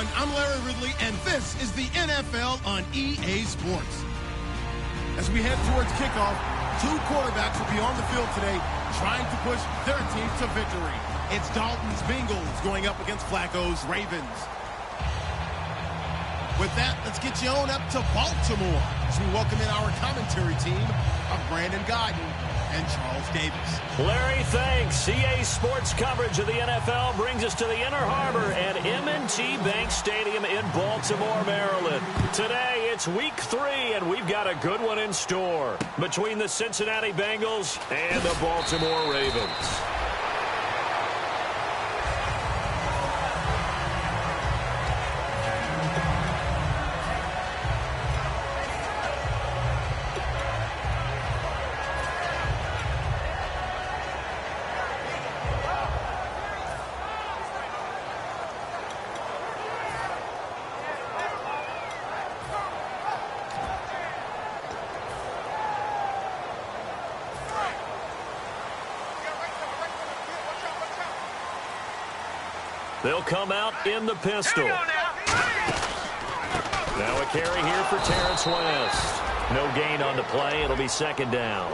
everyone. I'm Larry Ridley, and this is the NFL on EA Sports. As we head towards kickoff, two quarterbacks will be on the field today trying to push their teams to victory. It's Dalton's Bengals going up against Flacco's Ravens. With that, let's get you on up to Baltimore as we welcome in our commentary team of Brandon Godden and Charles Davis. Larry, thanks. EA Sports coverage of the NFL brings us to the Inner Harbor at M&T Bank Stadium in Baltimore, Maryland. Today, it's week 3, and we've got a good one in store between the Cincinnati Bengals and the Baltimore Ravens. They'll come out in the pistol. Now a carry here for Terrence West. No gain on the play. It'll be second down.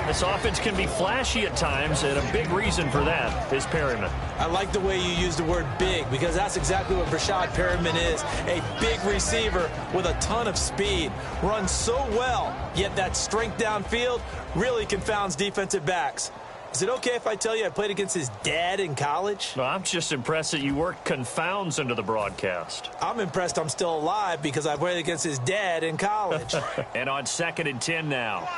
This offense can be flashy at times, and a big reason for that is Perryman. I like the way you use the word big, because that's exactly what Brashad Perryman is. A big receiver with a ton of speed. Runs so well, yet that strength downfield really confounds defensive backs. Is it okay if I tell you I played against his dad in college? Well, I'm just impressed that you worked confounds into the broadcast. I'm impressed I'm still alive because I played against his dad in college. And on 2nd and 10 now.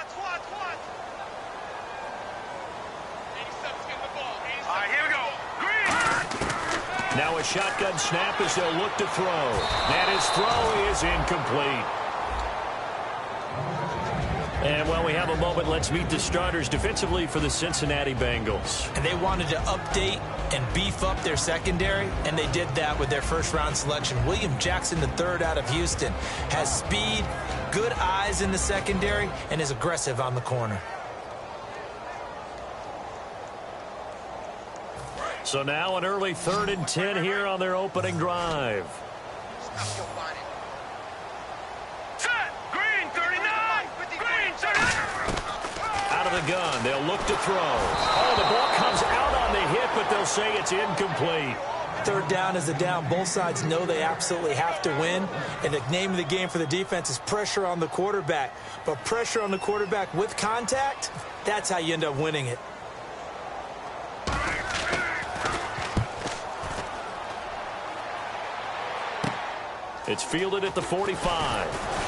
Now a shotgun snap as they'll look to throw. And his throw is incomplete. And while we have a moment, let's meet the starters defensively for the Cincinnati Bengals. And they wanted to update and beef up their secondary, and they did that with their first-round selection. William Jackson III out of Houston has speed, good eyes in the secondary, and is aggressive on the corner. So now an early 3rd and 10 here on their opening drive. Out of the gun, they'll look to throw. Oh, the ball comes out on the hit, but they'll say it's incomplete. 3rd down is a down. Both sides know they absolutely have to win. And the name of the game for the defense is pressure on the quarterback. But pressure on the quarterback with contact, that's how you end up winning it. It's fielded at the 45.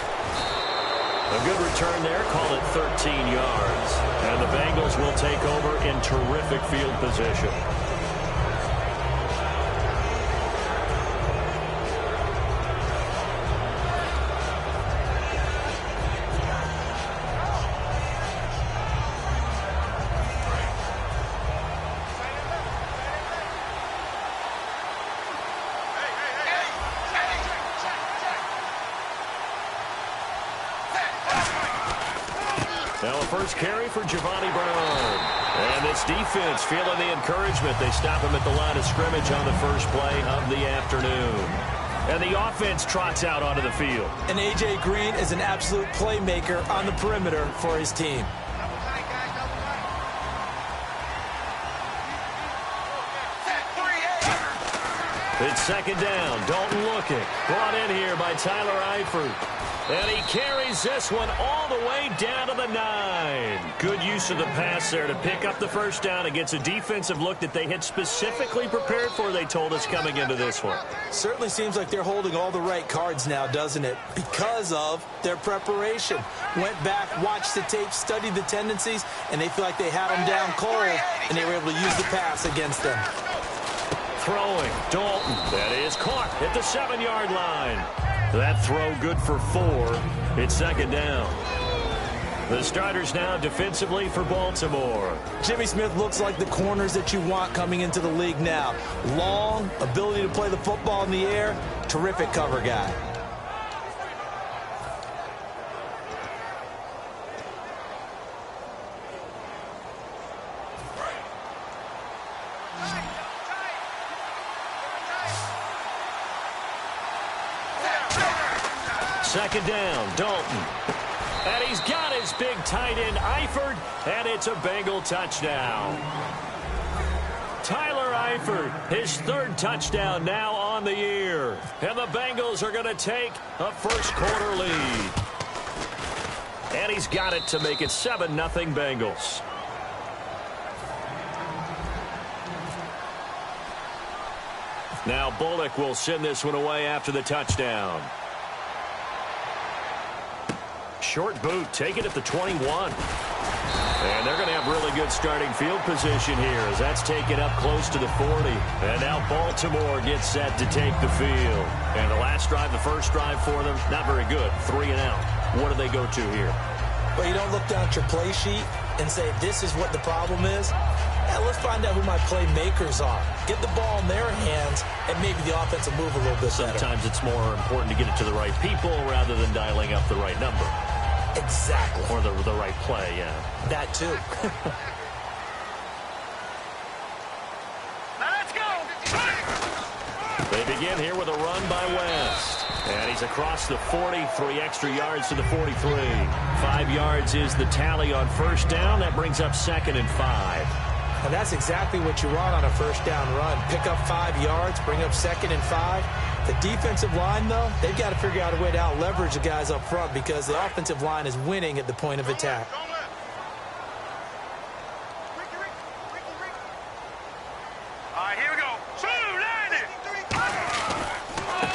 A good return there, call it 13 yards. And the Bengals will take over in terrific field position. Now a first carry for Giovanni Brown. And this defense feeling the encouragement. They stop him at the line of scrimmage on the first play of the afternoon. And the offense trots out onto the field. And A.J. Green is an absolute playmaker on the perimeter for his team. It's second down. Dalton looking. Brought in here by Tyler Eifert. And he carries this one all the way down to the 9. Good use of the pass there to pick up the first down against a defensive look that they had specifically prepared for, they told us, coming into this one. Certainly seems like they're holding all the right cards now, doesn't it? Because of their preparation. Went back, watched the tape, studied the tendencies, and they feel like they had them down cold, and they were able to use the pass against them. Throwing, Dalton. That is caught at the 7-yard line. That throw good for 4. It's second down. The starters now defensively for Baltimore. Jimmy Smith looks like the corners that you want coming into the league now. Long, ability to play the football in the air, terrific cover guy. second down, Dalton. And he's got his big tight end, Eifert, and it's a Bengal touchdown. Tyler Eifert, his third touchdown now on the year. And the Bengals are going to take a first-quarter lead. And he's got it to make it 7-0 Bengals. Now Bullock will send this one away after the touchdown. Short boot, take it at the 21. And they're going to have really good starting field position here as that's taken up close to the 40. And now Baltimore gets set to take the field. And the last drive, the first drive for them, not very good. 3 and out. What do they go to here? Well, you don't look down at your play sheet and say, this is what the problem is. Yeah, let's find out who my playmakers are. Get the ball in their hands, and maybe the offense will move a little bit better. Sometimes it's more important to get it to the right people rather than dialing up the right number. Exactly. Or the right play, yeah. That too. Let's go. They begin here with a run by West. And he's across the 40, 3 extra yards to the 43. 5 yards is the tally on first down. That brings up 2nd and 5. And that's exactly what you want on a first down run. Pick up 5 yards, bring up 2nd and 5. The defensive line, though, they've got to figure out a way to out-leverage the guys up front because the offensive line is winning at the point of attack. All right, here we go.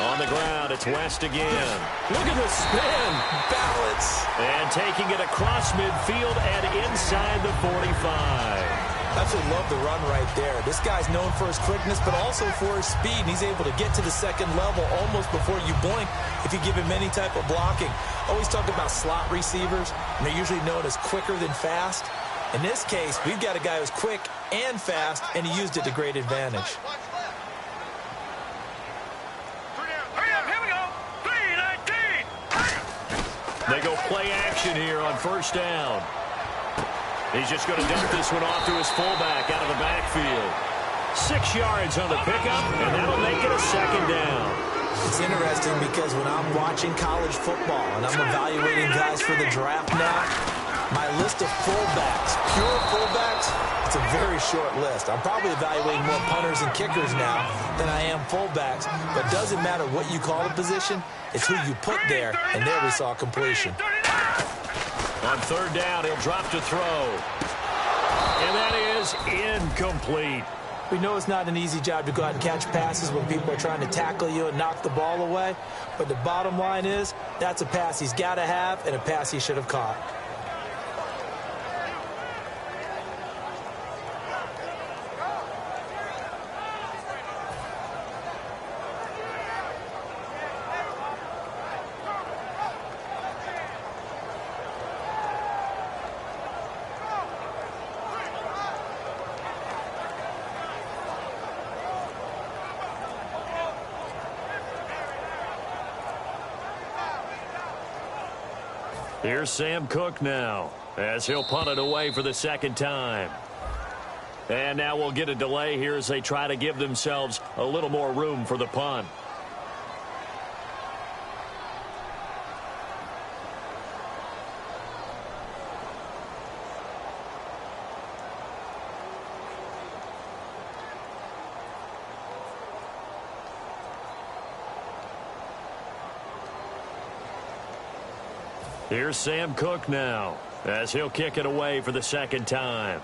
On the ground, it's West again. Look at the spin. Balance. And taking it across midfield and inside the 45. Absolutely love the run right there. This guy's known for his quickness, but also for his speed. And he's able to get to the second level almost before you blink if you give him any type of blocking. Always talk about slot receivers, and they're usually known as quicker than fast. In this case, we've got a guy who's quick and fast, and he used it to great advantage. They go play action here on first down. He's just going to dump this one off to his fullback out of the backfield. 6 yards on the pickup, and that'll make it a second down. It's interesting because when I'm watching college football and I'm evaluating guys for the draft now, my list of fullbacks, pure fullbacks, it's a very short list. I'm probably evaluating more punters and kickers now than I am fullbacks. But it doesn't matter what you call a position, it's who you put there, and there we saw completion. On third down, he'll drop to throw. And that is incomplete. We know it's not an easy job to go out and catch passes when people are trying to tackle you and knock the ball away. But the bottom line is, that's a pass he's got to have and a pass he should have caught. Here's Sam Cook now as he'll punt it away for the second time. And now we'll get a delay here as they try to give themselves a little more room for the punt. Here's Sam Cook now as he'll kick it away for the second time.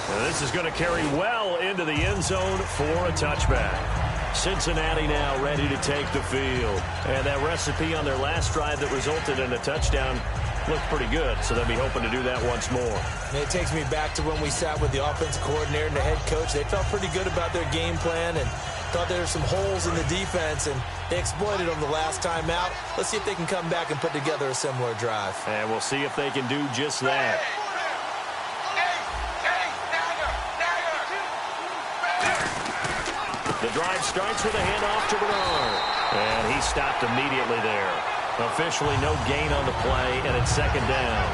And this is going to carry well into the end zone for a touchback. Cincinnati now ready to take the field. And that recipe on their last drive that resulted in a touchdown looked pretty good, so they'll be hoping to do that once more. And it takes me back to when we sat with the offensive coordinator and the head coach. They felt pretty good about their game plan and thought there were some holes in the defense, and they exploited them the last time out. Let's see if they can come back and put together a similar drive. And we'll see if they can do just that. The drive starts with a handoff to Bernard, and he stopped immediately there. Officially no gain on the play, and it's second down.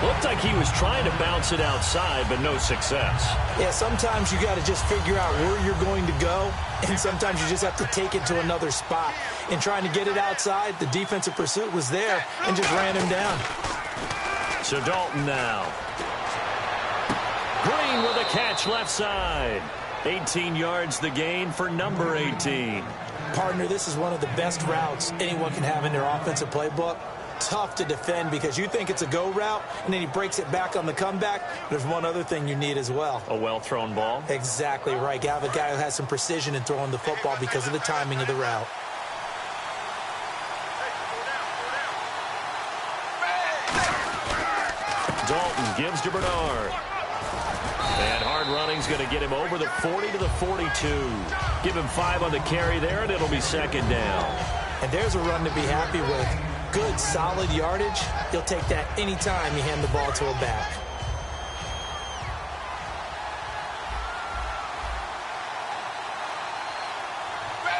Looked like he was trying to bounce it outside, but no success. Yeah, sometimes you got to just figure out where you're going to go, and sometimes you just have to take it to another spot. In trying to get it outside, the defensive pursuit was there and just ran him down. So Dalton now. Green with a catch left side. 18 yards the gain for number 18. Partner, this is one of the best routes anyone can have in their offensive playbook. Tough to defend because you think it's a go route, and then he breaks it back on the comeback. There's one other thing you need as well. A well-thrown ball? Exactly right. You have a guy who has some precision in throwing the football because of the timing of the route. Dalton gives to Bernard. And hard running's going to get him over the 40 to the 42. Give him 5 on the carry there, and it'll be second down. And there's a run to be happy with. Good, solid yardage. You'll take that anytime you hand the ball to a back.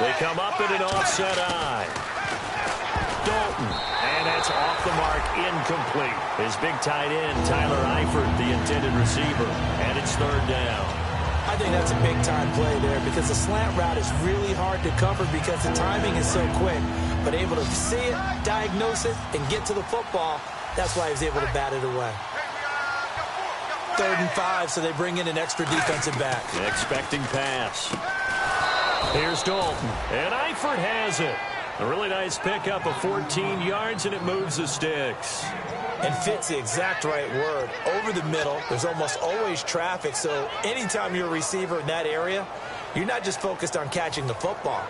They come up in an offset eye. Dalton, and that's off the mark, incomplete. His big tight end, Tyler Eifert, the intended receiver, and it's third down. I think that's a big-time play there because the slant route is really hard to cover because the timing is so quick. But able to see it, diagnose it, and get to the football, that's why he was able to bat it away. 3rd and 5, so they bring in an extra defensive back. Expecting pass. Here's Dalton, and Eifert has it. A really nice pickup of 14 yards, and it moves the sticks. And fits the exact right word. Over the middle, there's almost always traffic, so anytime you're a receiver in that area, you're not just focused on catching the football.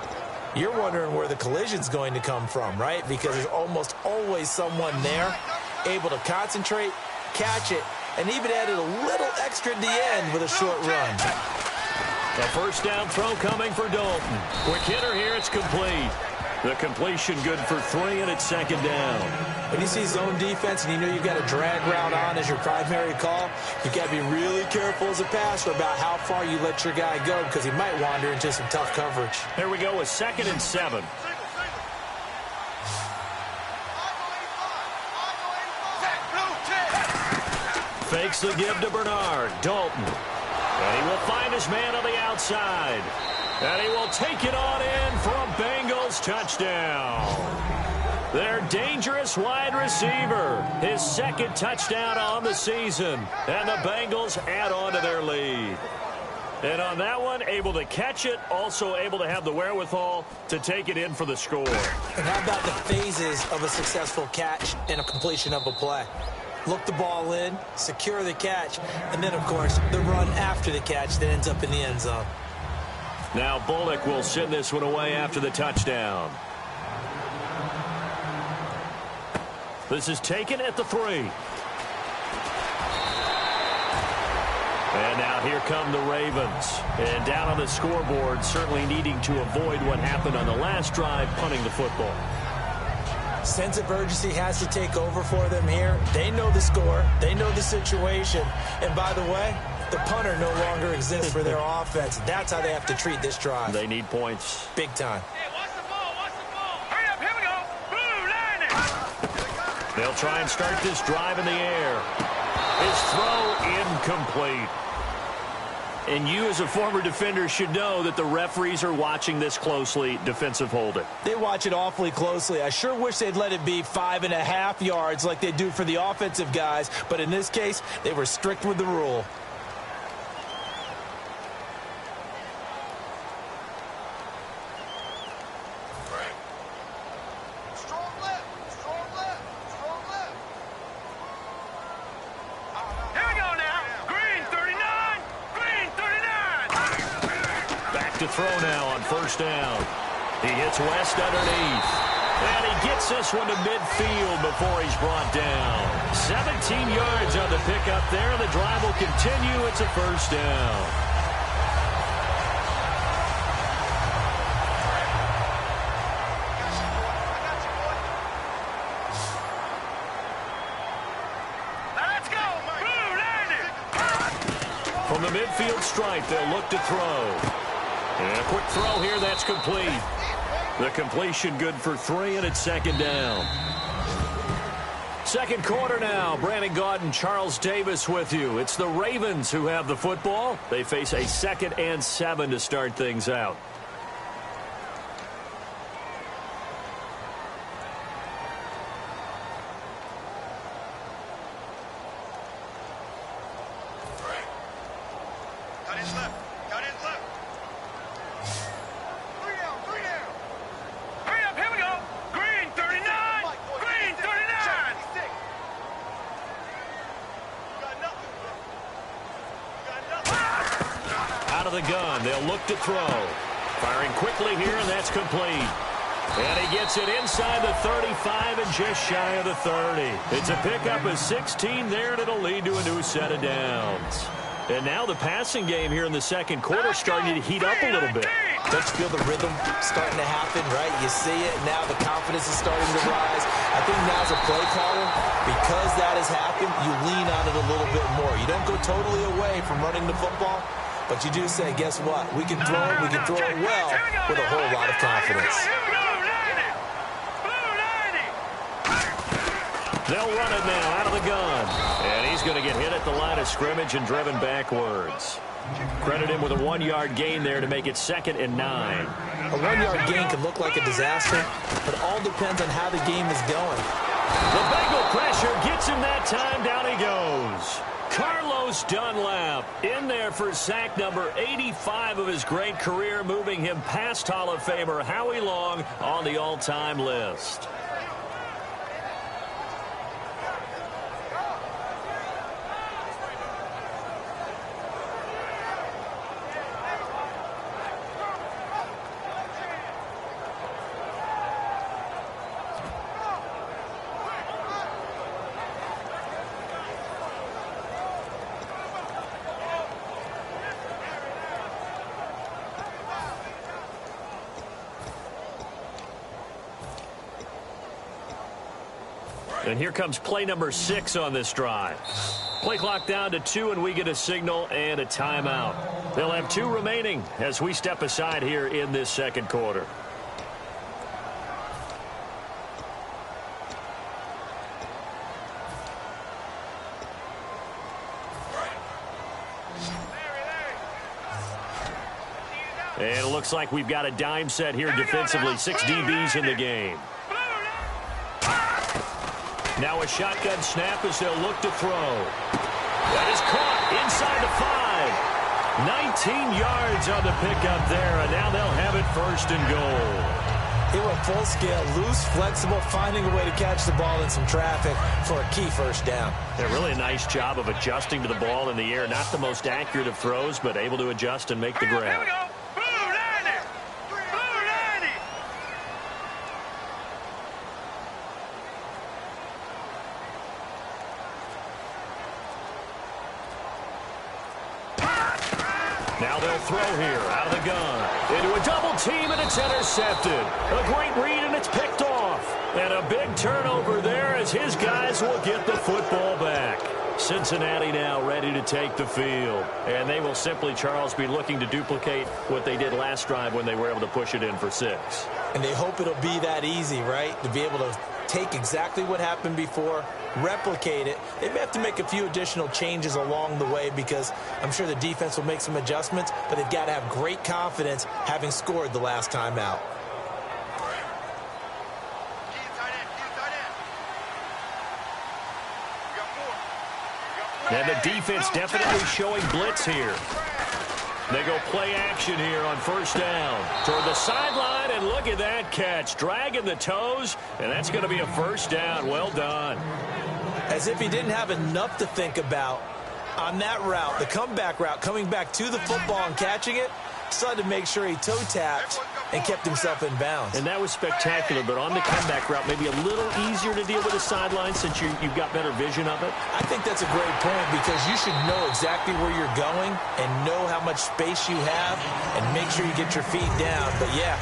You're wondering where the collision's going to come from, right? Because there's almost always someone there able to concentrate, catch it, and even added a little extra at the end with a short run. A first down throw coming for Dalton. Quick hitter here, it's complete. The completion good for 3, and it's second down. When you see zone defense and you know you've got a drag route on as your primary call, you've got to be really careful as a passer about how far you let your guy go because he might wander into some tough coverage. Here we go with 2nd and 7. Fakes the give to Bernard. Dalton. And he will find his man on the outside. And he will take it on in for a Bengals touchdown. Their dangerous wide receiver. His 2nd touchdown on the season. And the Bengals add on to their lead. And on that one, able to catch it, also able to have the wherewithal to take it in for the score. And how about the phases of a successful catch and a completion of a play? Look the ball in, secure the catch, and then, of course, the run after the catch that ends up in the end zone. Now Bullock will send this one away after the touchdown. This is taken at the 3. And now here come the Ravens. And down on the scoreboard, certainly needing to avoid what happened on the last drive, punting the football. Sense of urgency has to take over for them here. They know the score. They know the situation. And by the way, the punter no longer exists for their offense. That's how they have to treat this drive. They need points. Big time. Hey, watch the ball, watch the ball. Hurry up, here we go. Blue, line it. They'll try and start this drive in the air. His throw incomplete. And you as a former defender should know that the referees are watching this closely, defensive holding. They watch it awfully closely. I sure wish they'd let it be 5.5 yards like they do for the offensive guys. But in this case, they were strict with the rule. To throw now on first down. He hits West underneath. And he gets this one to midfield before he's brought down. 17 yards on the pickup there. The drive will continue. It's a first down. Let's go. Blue, line it. From the midfield stripe, they'll look to throw. And a quick throw here, that's complete. The completion good for 3, and it's second down. Second quarter now. Brandon Gaudin, Charles Davis with you. It's the Ravens who have the football. They face a 2nd and 7 to start things out. Out of the gun, they'll look to throw. Firing quickly here, and that's complete. And he gets it inside the 35 and just shy of the 30. It's a pickup of 16 there, and it'll lead to a new set of downs. And now the passing game here in the second quarter starting to heat up a little bit. Don't you feel the rhythm starting to happen, right? You see it, now the confidence is starting to rise. I think now as a play caller, because that has happened, you lean on it a little bit more. You don't go totally away from running the football, but you do say, guess what? We can throw it well with a whole lot of confidence. They'll run it now out of the gun. And he's going to get hit at the line of scrimmage and driven backwards. Credit him with a 1-yard gain there to make it 2nd and 9. A 1-yard gain can look like a disaster, but it all depends on how the game is going. The Bengal pressure gets him that time. Down he goes. Carlos Dunlap in there for sack number 85 of his great career, moving him past Hall of Famer Howie Long on the all-time list. And here comes play number 6 on this drive. Play clock down to 2, and we get a signal and a timeout. They'll have 2 remaining as we step aside here in this second quarter. And it looks like we've got a dime set here defensively. 6 DBs in the game. Now a shotgun snap as they'll look to throw. That is caught inside the 5. 19 yards on the pickup there, and now they'll have it 1st and goal. He went full scale, loose, flexible, finding a way to catch the ball in some traffic for a key 1st down. Yeah, really a nice job of adjusting to the ball in the air. Not the most accurate of throws, but able to adjust and make the grab. Here we go. Blue 90. Blue 90. Now they'll throw here out of the gun. Into a double team, and it's intercepted. A great read, and it's picked off. And a big turnover there as his guys will get the football back. Cincinnati now ready to take the field. And they will simply, Charles, be looking to duplicate what they did last drive when they were able to push it in for 6. And they hope it'll be that easy, right? To be able to take exactly what happened before, replicate it. They may have to make a few additional changes along the way because I'm sure the defense will make some adjustments, but they've got to have great confidence having scored the last time out. And the defense definitely showing blitz here. They go play action here on 1st down. Toward the sideline, and look at that catch. Dragging the toes, and that's going to be a 1st down. Well done. As if he didn't have enough to think about on that route, the comeback route, coming back to the football and catching it, decided to make sure he toe-tapped and kept himself in bounds. And that was spectacular, but on the comeback route, maybe a little easier to deal with the sideline since you've got better vision of it. I think that's a great point because you should know exactly where you're going and know how much space you have and make sure you get your feet down. But, yeah,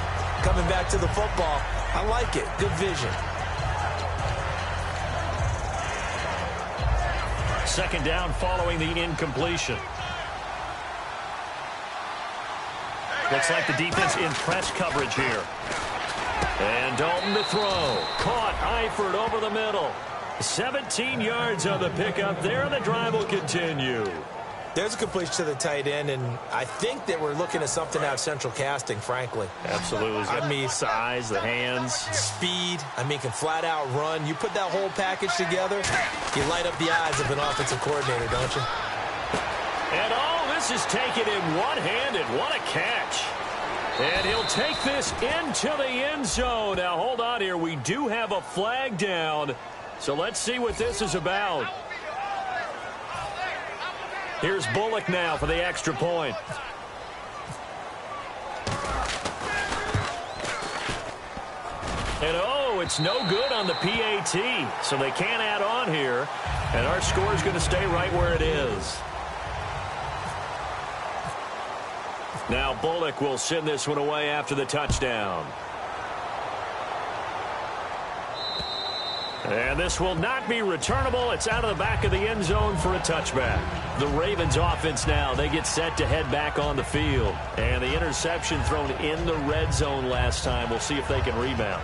coming back to the football, I like it. Good vision. 2nd down following the incompletion. Looks like the defense in press coverage here. And Dalton to throw. Caught Eifert over the middle. 17 yards on the pickup there, and the drive will continue. There's a completion to the tight end, and I think that we're looking at something out of Central Casting, frankly. Absolutely. I mean, size, the hands. Speed. I mean, can flat out run. You put that whole package together, you light up the eyes of an offensive coordinator, don't you? And this is taken in one-handed. What a catch. And he'll take this into the end zone. Now, hold on here. We do have a flag down, so let's see what this is about. Here's Bullock now for the extra point. And it's no good on the PAT, so they can't add on here. And our score is going to stay right where it is. Now Bullock will send this one away after the touchdown. And this will not be returnable. It's out of the back of the end zone for a touchback. The Ravens offense now, they get set to head back on the field. And the interception thrown in the red zone last time. We'll see if they can rebound.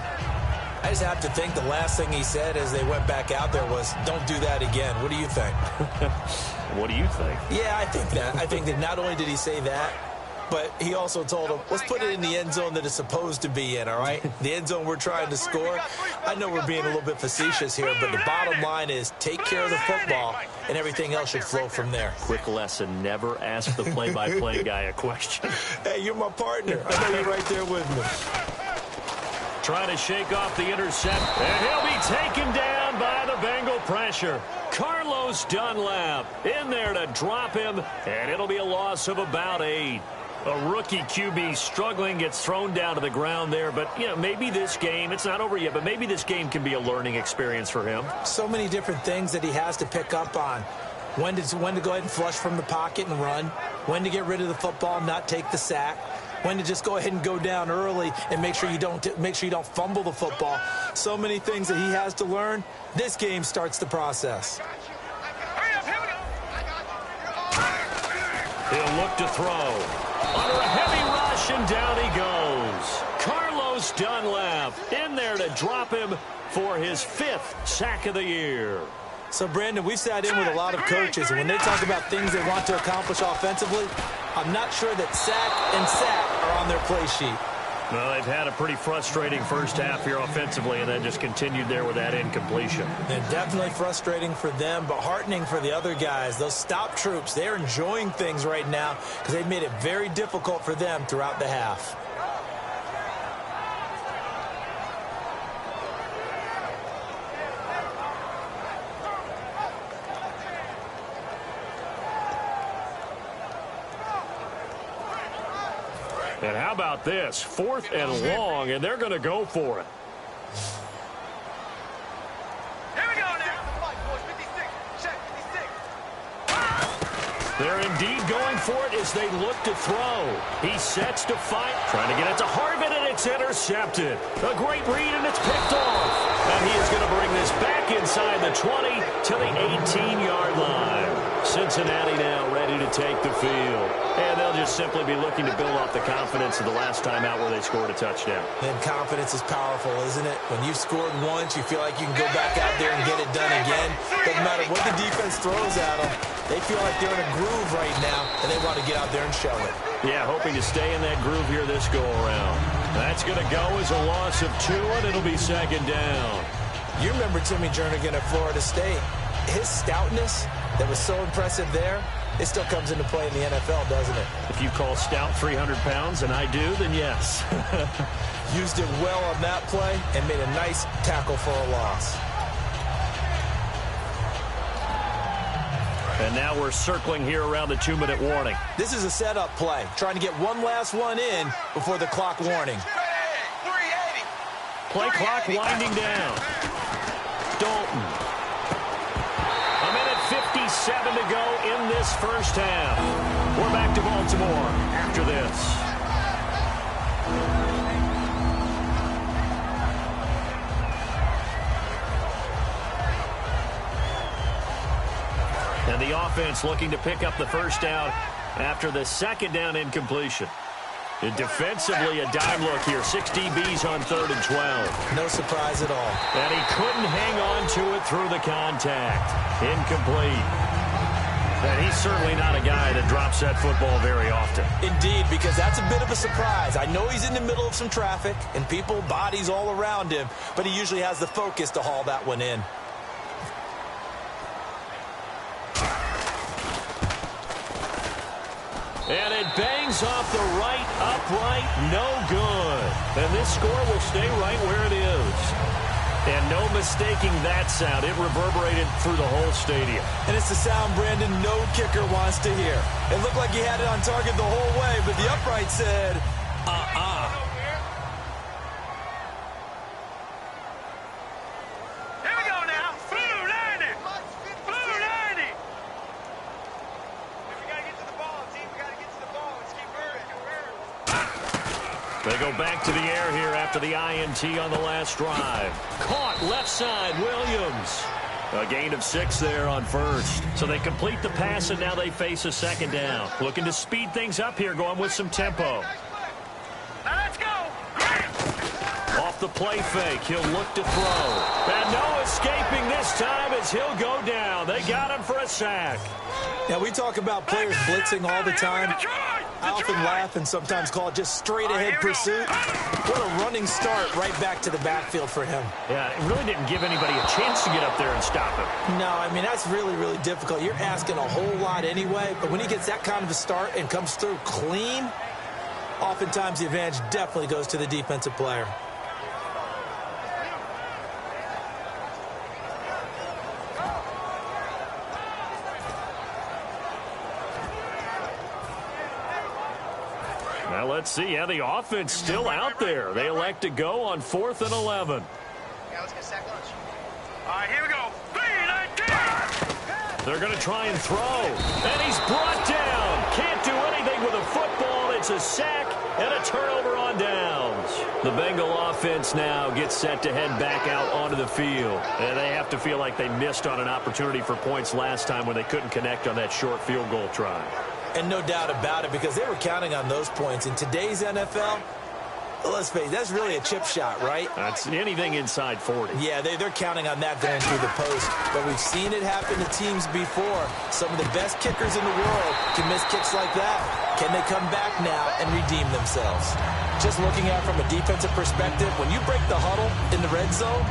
I just have to think the last thing he said as they went back out there was, don't do that again. What do you think? What do you think? Yeah, I think that. I think that not only did he say that, but he also told him, let's put it in the end zone that it's supposed to be in, all right? The end zone we're trying to score. I know we're being a little bit facetious here, but the bottom line is take care of the football, and everything else should flow from there. Quick lesson, never ask the play-by-play guy a question. Hey, you're my partner. I know you're right there with me. Trying to shake off the intercept, and he'll be taken down by the Bengal pressure. Carlos Dunlap in there to drop him, and it'll be a loss of about 8. A rookie QB struggling, gets thrown down to the ground there. But, maybe this game, it's not over yet, but maybe this game can be a learning experience for him. So many different things that he has to pick up on. When to go ahead and flush from the pocket and run. When to get rid of the football and not take the sack. When to just go ahead and go down early and make sure you don't fumble the football. So many things that he has to learn. This game starts the process. He'll look to throw. Under a heavy rush, and down he goes. Carlos Dunlap in there to drop him for his 5th sack of the year. So, Brandon, we've sat in with a lot of coaches, and when they talk about things they want to accomplish offensively, I'm not sure that sack and sack are on their play sheet. Well, they've had a pretty frustrating first half here offensively, and then just continued there with that incompletion. And definitely frustrating for them, but heartening for the other guys. Those stop troops, they're enjoying things right now because they've made it very difficult for them throughout the half. And how about this? 4th and long, and they're going to go for it. Here we go now. 56. Check 56. They're indeed going for it as they look to throw. He sets to fight, trying to get it to Harvin, and it's intercepted. A great read, and it's picked off. And he is going to bring this back inside the 20 to the 18-yard line. Cincinnati now ready to take the field. And they'll just simply be looking to build off the confidence of the last time out where they scored a touchdown. And confidence is powerful, isn't it? When you've scored once, you feel like you can go back out there and get it done again. Doesn't matter what the defense throws at them. They feel like they're in a groove right now, and they want to get out there and show it. Yeah, hoping to stay in that groove here this go-around. That's going to go as a loss of 2, and it'll be 2nd down. You remember Timmy Jernigan at Florida State. His stoutness that was so impressive there, it still comes into play in the NFL, doesn't it? If you call stout 300 pounds, and I do, then yes. Used it well on that play and made a nice tackle for a loss. And now we're circling here around the 2-minute warning. This is a setup play, trying to get one last one in before the clock warning. 380. Play clock winding down. Dalton. 1:57 to go in this first half. We're back to Baltimore after this. And the offense looking to pick up the first down after the 2nd down incompletion. And defensively, a dime look here. 6 DBs on 3rd and 12. No surprise at all. And he couldn't hang on to it through the contact. Incomplete. And he's certainly not a guy that drops that football very often. Indeed, because that's a bit of a surprise. I know he's in the middle of some traffic and people, bodies all around him, but he usually has the focus to haul that one in. And it bangs off the right upright. No good. And this score will stay right where it is. And no mistaking that sound. It reverberated through the whole stadium. And it's the sound, Brandon, no kicker wants to hear. It looked like he had it on target the whole way, but the upright said, Here we go now. Blue lining. Blue lining. We got to get to the ball, team. We got to get to the ball. Let's keep moving. They go back to the air here after the INT on the last drive. Caught left side, Williams. A gain of 6 there on 1st. So they complete the pass, and now they face a 2nd down. Looking to speed things up here, going with some tempo. Now let's go. Off the play fake, he'll look to throw. And no escaping this time as he'll go down. They got him for a sack. Now, we talk about players blitzing all the time. I often laugh and sometimes call it just straight-ahead pursuit. What a running start right back to the backfield for him. Yeah, it really didn't give anybody a chance to get up there and stop him. No, I mean, that's really, really difficult. You're asking a whole lot anyway, but when he gets that kind of a start and comes through clean, oftentimes the advantage definitely goes to the defensive player. Now let's see. Yeah, the offense still out there. They elect to go on 4th and 11. Yeah, let's get sack lunch. All right, here we go. 3-19. They're going to try and throw. And he's brought down. Can't do anything with a football. It's a sack and a turnover on downs. The Bengal offense now gets set to head back out onto the field. And they have to feel like they missed on an opportunity for points last time when they couldn't connect on that short field goal try. And no doubt about it, because they were counting on those points. In today's NFL, let's face it, that's really a chip shot, right? That's anything inside 40. Yeah, they're counting on that going through the post. But we've seen it happen to teams before. Some of the best kickers in the world can miss kicks like that. Can they come back now and redeem themselves? Just looking at it from a defensive perspective, when you break the huddle in the red zone,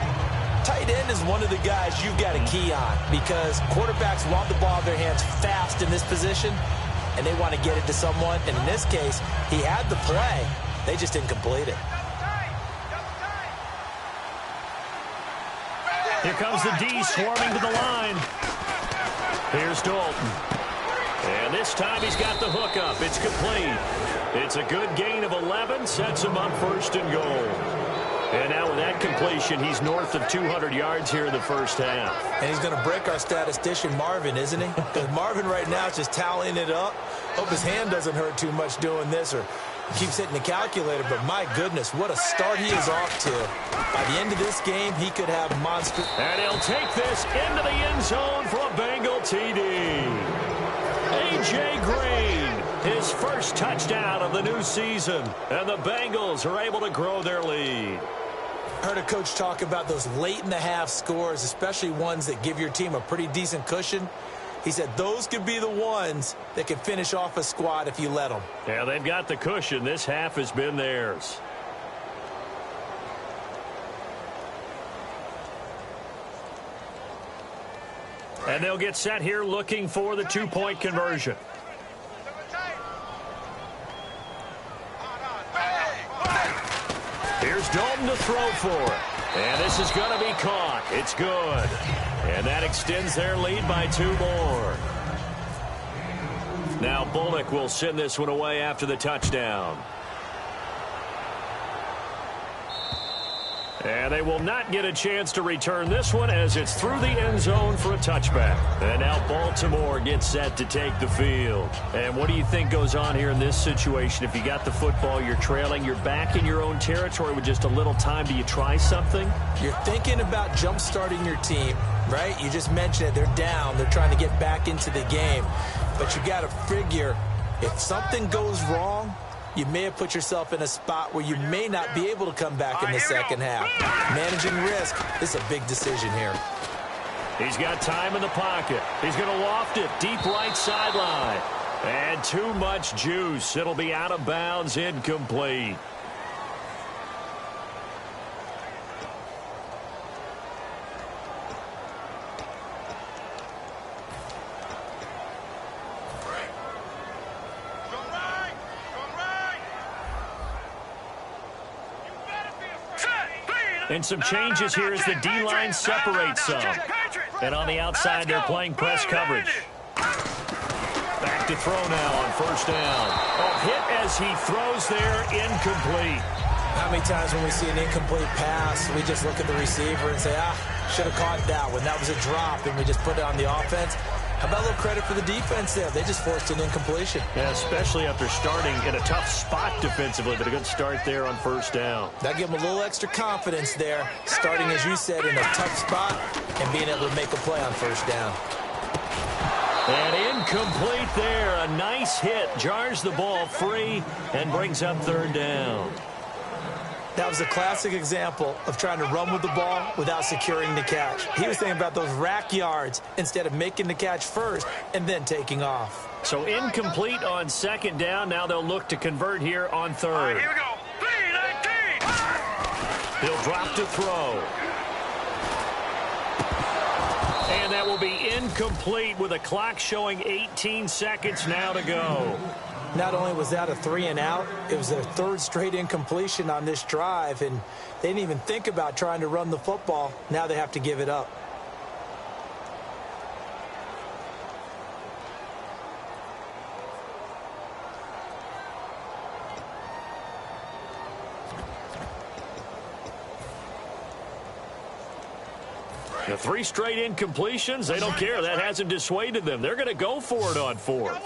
tight end is one of the guys you've got a key on, because quarterbacks want the ball in their hands fast in this position, and they want to get it to someone. And in this case, he had the play. They just didn't complete it. Here comes the D swarming to the line. Here's Dalton. And this time he's got the hook up. It's complete. It's a good gain of 11. Sets him up 1st and goal. And now with that completion, he's north of 200 yards here in the first half. And he's going to break our statistician, Marvin, isn't he? Because Marvin right now is just tallying it up. Hope his hand doesn't hurt too much doing this, or keeps hitting the calculator. But my goodness, what a start he is off to. By the end of this game, he could have monster. And he'll take this into the end zone for a Bengal TD. A.J. Green, his first touchdown of the new season. And the Bengals are able to grow their lead. Heard a coach talk about those late-in-the-half scores, especially ones that give your team a pretty decent cushion. He said those could be the ones that can finish off a squad if you let them. Yeah, they've got the cushion. This half has been theirs. And they'll get set here looking for the 2-point conversion. Here's Dalton to throw for it. And this is going to be caught. It's good. And that extends their lead by 2 more. Now Bullock will send this one away after the touchdown. And they will not get a chance to return this one as it's through the end zone for a touchback. And now Baltimore gets set to take the field. And what do you think goes on here in this situation? If you got the football, you're trailing, you're back in your own territory with just a little time. Do you try something? You're thinking about jump-starting your team, right? You just mentioned it. They're down. They're trying to get back into the game. But you got to figure, if something goes wrong, you may have put yourself in a spot where you may not be able to come back in the second half. Managing risk is a big decision here. He's got time in the pocket. He's going to loft it deep right sideline. And too much juice. It'll be out of bounds, incomplete. And some changes here as the D-line separates some. And on the outside, they're playing press coverage. Back to throw now on first down. Oh, hit as he throws there, incomplete. How many times when we see an incomplete pass, we just look at the receiver and say, should have caught that one. That was a drop, and we just put it on the offense. How about a little credit for the defense there? They just forced an incompletion. Yeah, especially after starting in a tough spot defensively, but a good start there on first down. That gave them a little extra confidence there, starting, as you said, in a tough spot and being able to make a play on first down. And incomplete there. A nice hit. Jars the ball free and brings up third down. That was a classic example of trying to run with the ball without securing the catch. He was thinking about those rack yards instead of making the catch first and then taking off. So incomplete on second down. Now they'll look to convert here on third. All right, here we go. 3-19. He'll drop to throw. And that will be incomplete with a clock showing 18 seconds now to go. Not only was that a 3-and-out, it was their third straight incompletion on this drive, and they didn't even think about trying to run the football. Now they have to give it up. The 3 straight incompletions, they don't care. That hasn't dissuaded them. They're going to go for it on fourth.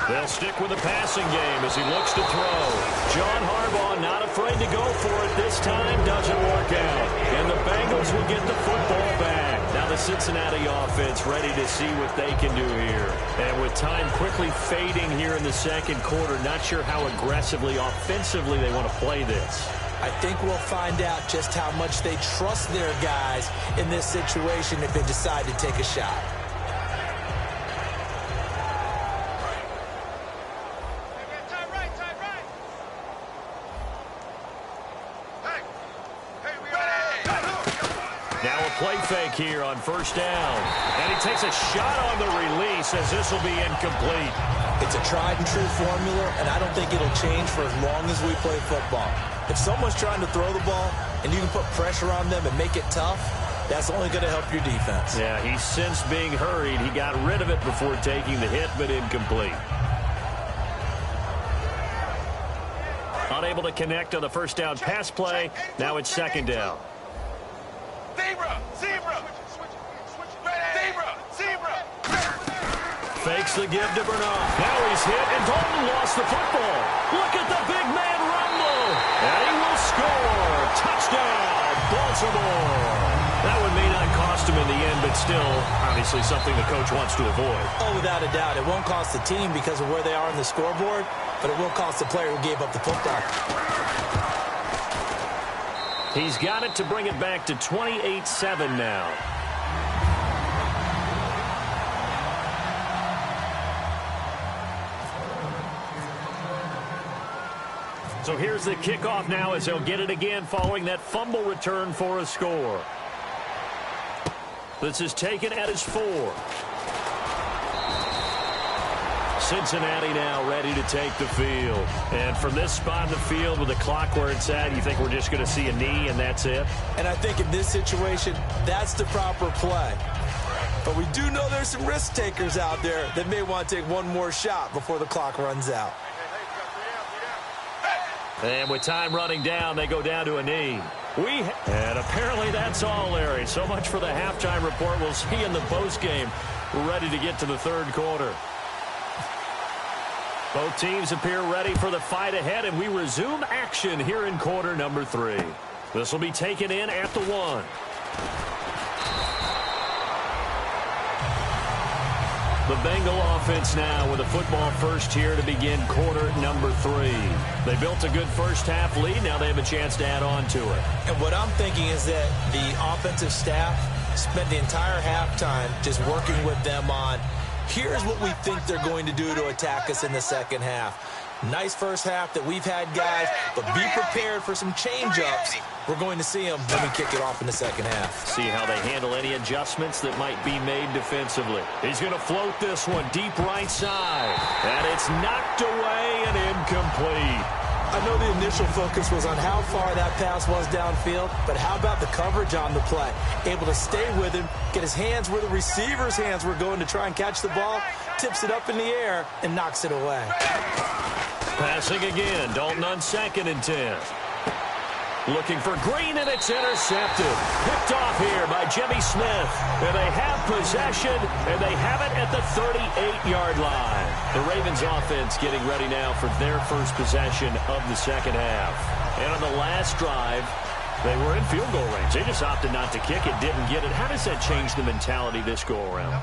They'll stick with the passing game as he looks to throw. John Harbaugh not afraid to go for it this time. Doesn't work out. And the Bengals will get the football back. Now the Cincinnati offense ready to see what they can do here. And with time quickly fading here in the second quarter, not sure how aggressively, offensively they want to play this. I think we'll find out just how much they trust their guys in this situation if they decide to take a shot. Play fake here on first down. And he takes a shot on the release as this will be incomplete. It's a tried and true formula, and I don't think it'll change for as long as we play football. If someone's trying to throw the ball and you can put pressure on them and make it tough, that's only going to help your defense. Yeah, he sensed being hurried. He got rid of it before taking the hit, but incomplete. Unable to connect on the first down pass play. Now it's second down. Fakes the give to Bernard. Now he's hit, and Dalton lost the football. Look at the big man rumble. And he will score. Touchdown, Baltimore. That one may not cost him in the end, but still, obviously something the coach wants to avoid. Oh, without a doubt. It won't cost the team because of where they are on the scoreboard, but it will cost the player who gave up the football. He's got it to bring it back to 28-7 now. So here's the kickoff now as they'll get it again following that fumble return for a score. This is taken at his 4. Cincinnati now ready to take the field. And from this spot in the field with the clock where it's at, you think we're just going to see a knee and that's it? And I think in this situation, that's the proper play. But we do know there's some risk takers out there that may want to take one more shot before the clock runs out. And with time running down, they go down to a knee. And apparently that's all, Larry. So much for the halftime report. We'll see you in the postgame. We're ready to get to the third quarter. Both teams appear ready for the fight ahead, and we resume action here in quarter number 3. This will be taken in at the 1. The Bengal offense now with a football first here to begin quarter number 3. They built a good first half lead. Now they have a chance to add on to it. And what I'm thinking is that the offensive staff spent the entire halftime just working with them on, here's what we think they're going to do to attack us in the second half. Nice first half that we've had, guys, but be prepared for some change-ups. We're going to see them when we kick it off in the second half. See how they handle any adjustments that might be made defensively. He's going to float this one deep right side. And it's knocked away and incomplete. I know the initial focus was on how far that pass was downfield, but how about the coverage on the play? Able to stay with him, get his hands where the receiver's hands were going to try and catch the ball, tips it up in the air, and knocks it away. Passing again, Dalton on 2nd and 10. Looking for Green, and it's intercepted. Picked off here by Jimmy Smith. And they have possession, and they have it at the 38-yard line. The Ravens offense getting ready now for their first possession of the second half. And on the last drive, they were in field goal range. They just opted not to kick it, didn't get it. How does that change the mentality this go-around?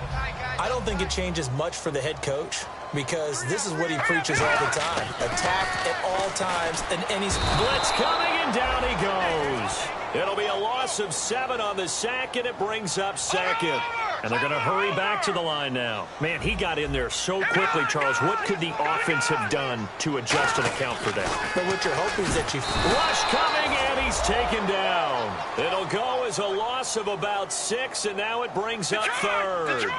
I don't think it changes much for the head coach, because this is what he preaches all the time. Attack at all times and any blitz coming, and down he goes. It'll be a loss of 7 on the sack, and it brings up 2nd. And they're going to hurry back to the line now. Man, he got in there so quickly, Charles. What could the offense have done to adjust and account for that? But what you're hoping is that you... Rush coming, and he's taken down. It'll go as a loss of about 6, and now it brings up 3rd.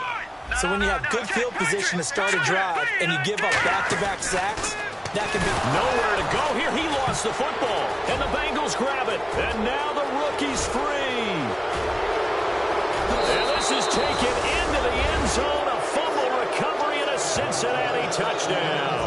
So when you have good field position to start a drive and you give up back-to-back sacks, that can be... Nowhere to go here. He lost the football, and the Bengals grab it. And now the rookie's free. And this is taken into the end zone. A fumble recovery and a Cincinnati touchdown.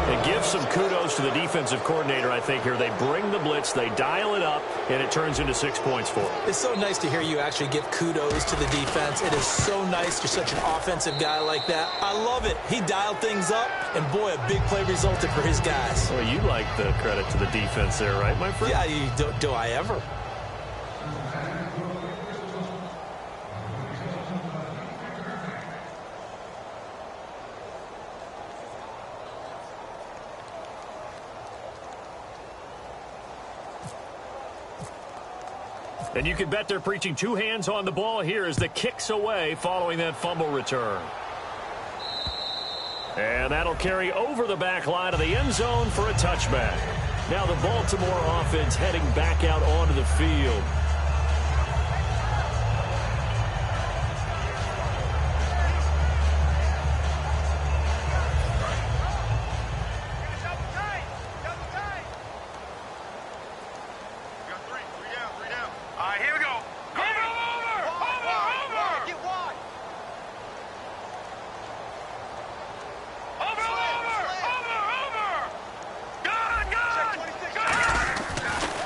It gives some kudos to the defensive coordinator, I think, here. They bring the blitz, they dial it up, and it turns into 6 points for them. It's so nice to hear you actually give kudos to the defense. It is so nice. You're such an offensive guy like that. I love it. He dialed things up, and boy, a big play resulted for his guys. Well, you like the credit to the defense there, right, my friend? Yeah, do I ever? And you can bet they're preaching 2 hands on the ball here as the kick's away following that fumble return. And that'll carry over the back line of the end zone for a touchback. Now the Baltimore offense heading back out onto the field.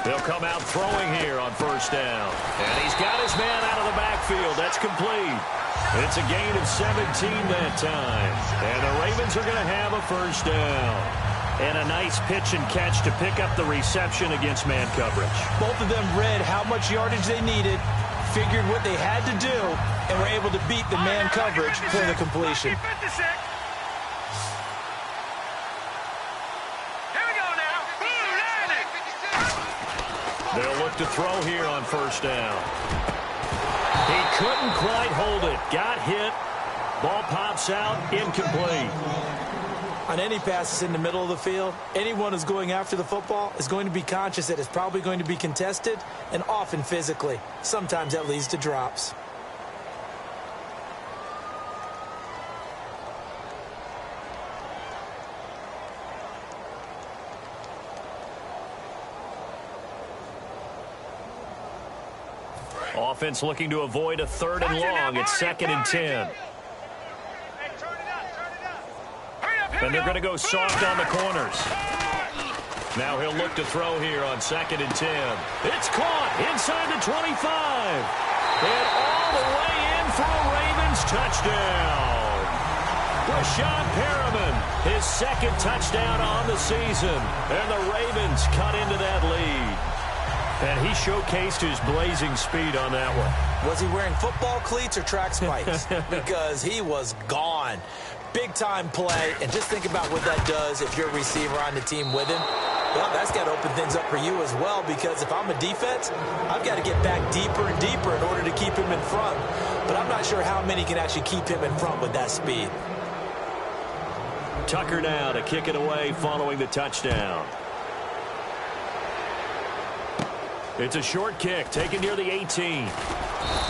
They'll come out throwing here on first down. And he's got his man out of the backfield. That's complete. It's a gain of 17 that time. And the Ravens are going to have a first down. And a nice pitch and catch to pick up the reception against man coverage. Both of them read how much yardage they needed, figured what they had to do, and were able to beat the man coverage for the completion. They'll look to throw here on first down. He couldn't quite hold it. Got hit. Ball pops out. Incomplete. On any passes in the middle of the field, anyone who's going after the football is going to be conscious that it's probably going to be contested, and often physically. Sometimes that leads to drops. Offense looking to avoid a 3rd and long. It's 2nd and 10. And they're going to go soft on the corners. Now he'll look to throw here on 2nd and 10. It's caught inside the 25. And all the way in for a Ravens touchdown. Rashad Perriman, his 2nd touchdown on the season. And the Ravens cut into that lead. And he showcased his blazing speed on that one. Was he wearing football cleats or track spikes? Because he was gone. Big-time play, and just think about what that does if you're a receiver on the team with him. Well, that's got to open things up for you as well, because if I'm a defense, I've got to get back deeper and deeper in order to keep him in front. But I'm not sure how many can actually keep him in front with that speed. Tucker now to kick it away following the touchdown. It's a short kick taken near the 18.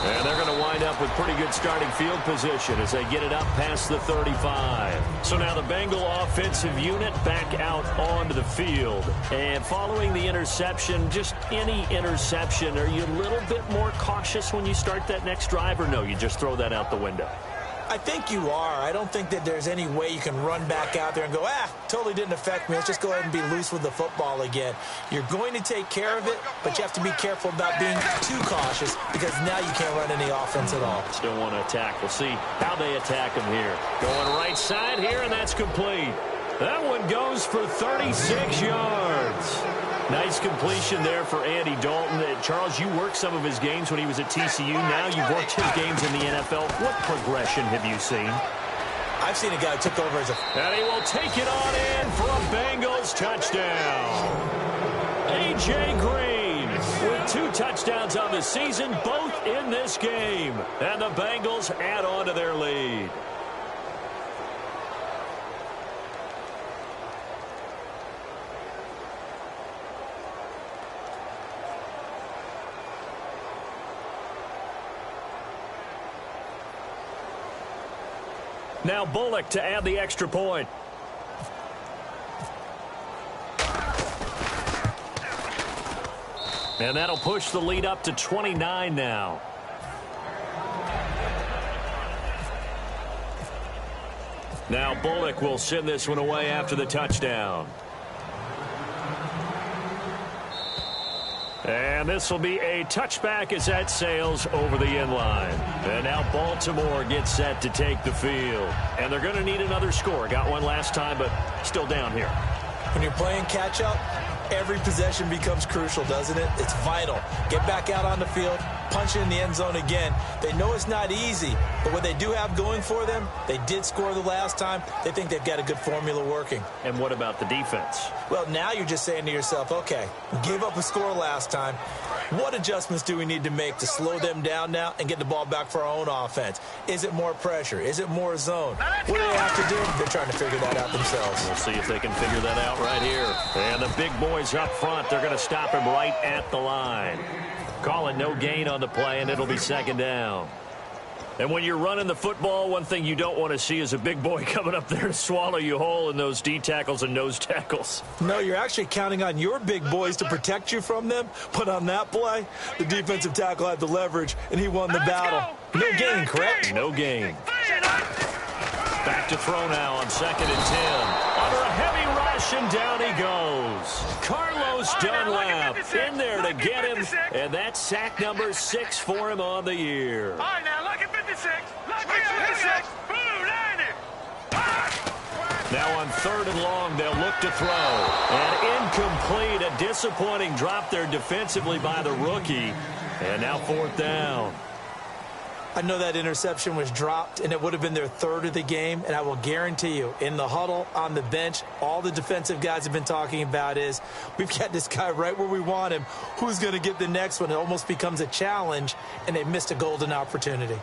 And they're going to wind up with pretty good starting field position as they get it up past the 35. So now the Bengal offensive unit back out onto the field. And following the interception, just any interception, are you a little bit more cautious when you start that next drive, or no, you just throw that out the window? I think you are. I don't think that there's any way you can run back out there and go, totally didn't affect me. Let's just go ahead and be loose with the football again. You're going to take care of it, but you have to be careful about being too cautious, because now you can't run any offense at all. Still want to attack. We'll see how they attack him here. Going right side here, and that's complete. That one goes for 36 yards. Nice completion there for Andy Dalton. Charles, you worked some of his games when he was at TCU. Now you've worked his games in the NFL. What progression have you seen? I've seen a guy who took over as a... And he will take it on in for a Bengals touchdown. A.J. Green with 2 touchdowns on the season, both in this game. And the Bengals add on to their lead. Now Bullock to add the extra point. And that'll push the lead up to 29 now. Now Bullock will send this one away after the touchdown. And this will be a touchback as that sails over the end line. And now Baltimore gets set to take the field. And they're going to need another score. Got one last time, but still down here. When you're playing catch-up, every possession becomes crucial, doesn't it? It's vital. Get back out on the field, punch it in the end zone again. They know it's not easy, but what they do have going for them, they did score the last time. They think they've got a good formula working. And what about the defense? Well, now you're just saying to yourself, okay, we gave up a score last time. What adjustments do we need to make to slow them down now and get the ball back for our own offense? Is it more pressure? Is it more zone? What do they have to do? They're trying to figure that out themselves. We'll see if they can figure that out right here. And the big boys up front, they're going to stop him right at the line. Call it no gain on the play, and it'll be second down. And when you're running the football, one thing you don't want to see is a big boy coming up there to swallow you whole in those D tackles and nose tackles. No, you're actually counting on your big boys to protect you from them. But on that play, the defensive tackle had the leverage, and he won the battle. No gain, correct? No gain. Back to throw now on 2nd and 10. Under a heavy rush, and down he goes. Carlos Dunlap in there to get him, and that's sack number 6 for him on the year. All right, now, look at 56. Look at 56. Boo, line it. Now on 3rd and long, they'll look to throw. And incomplete, a disappointing drop there defensively by the rookie. And now 4th down. I know that interception was dropped, and it would have been their 3rd of the game, and I will guarantee you, in the huddle, on the bench, all the defensive guys have been talking about is, we've got this guy right where we want him. Who's going to get the next one? It almost becomes a challenge, and they missed a golden opportunity.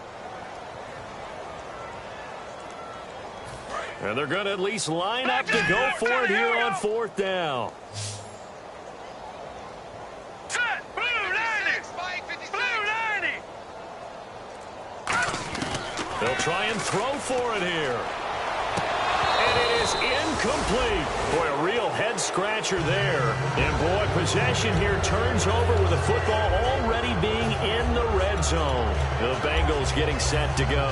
And they're going to at least line up to go for it here on 4th down. They'll try and throw for it here. And it is incomplete. Boy, a real head-scratcher there. And, boy, possession here turns over with the football already being in the red zone. The Bengals getting set to go.